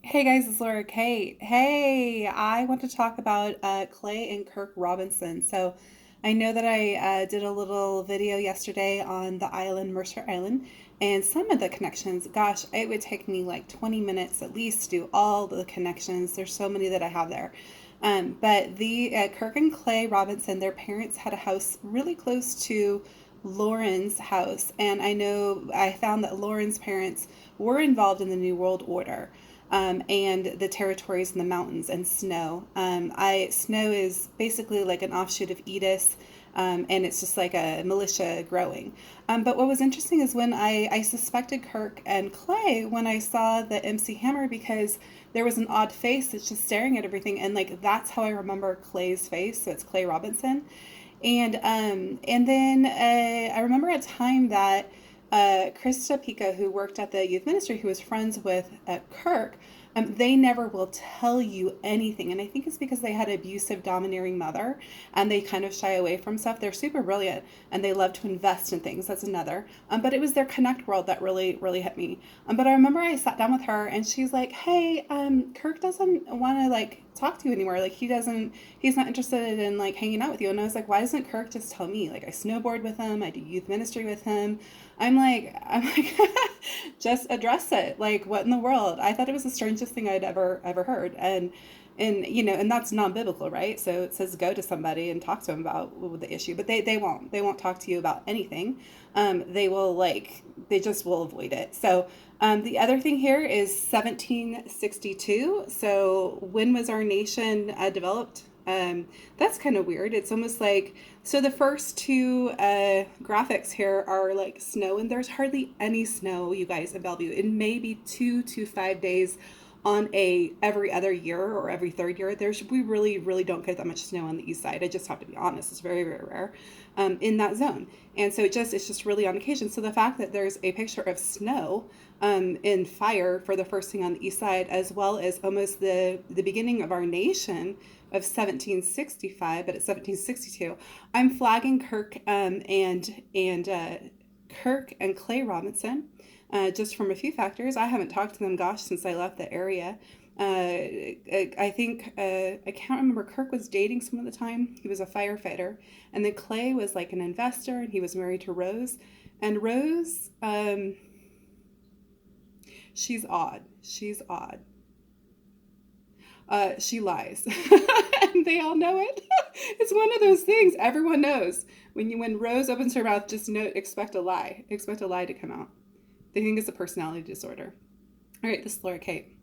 Hey guys, it's Laura Kate. Hey, I want to talk about Clay and Kirk Robinson. So I know that I did a little video yesterday on the island, Mercer Island, and some of the connections. Gosh, it would take me like 20 minutes at least to do all the connections. There's so many that I have there. But the Kirk and Clay Robinson, their parents had a house really close to Lauren's house, and I know I found that Lauren's parents were involved in the New World Order, and the territories and the mountains and snow. Snow is basically like an offshoot of Edis, and it's just like a militia growing. But what was interesting is when I suspected Kirk and Clay when I saw the MC Hammer because there was an odd face that's just staring at everything, and like that's how I remember Clay's face. So it's Clay Robinson, and then I remember a time that Krista Pica, who worked at the youth ministry, who was friends with Kirk, they never will tell you anything. And I think it's because they had an abusive, domineering mother and they kind of shy away from stuff. They're super brilliant and they love to invest in things. That's another. But it was their Connect world that really, really hit me. But I remember I sat down with her and she's like, hey, Kirk doesn't want to like talk to you anymore. Like he's not interested in like hanging out with you. And I was like, why doesn't Kirk just tell me? Like I snowboard with him, I do youth ministry with him. I'm like, just address it. Like, what in the world? I thought it was the strangest thing I'd ever heard, and that's non-biblical, right? So it says go to somebody and talk to them about the issue, but they won't talk to you about anything. They just will avoid it. So the other thing here is 1762. So when was our nation developed? That's kind of weird. It's almost like, so the first two graphics here are like snow, and there's hardly any snow, you guys, in Bellevue. It may be 2 to 5 days on a every other year or every third year. We really don't get that much snow on the east side. I just have to be honest. It's very rare in that zone, and so it's just really on occasion. So the fact that there's a picture of snow in fire for the first thing on the east side, as well as almost the beginning of our nation of 1765, but it's 1762. I'm flagging Kirk and Clay Robinson, just from a few factors. I haven't talked to them, gosh, since I left the area. I think I can't remember. Kirk was dating someone at the time. He was a firefighter, and then Clay was like an investor, and he was married to Rose. And Rose, she's odd. She's odd. She lies, and they all know it. It's one of those things everyone knows. When Rose opens her mouth, just know, expect a lie. Expect a lie to come out. They think it's a personality disorder. All right, this is Laura Kate.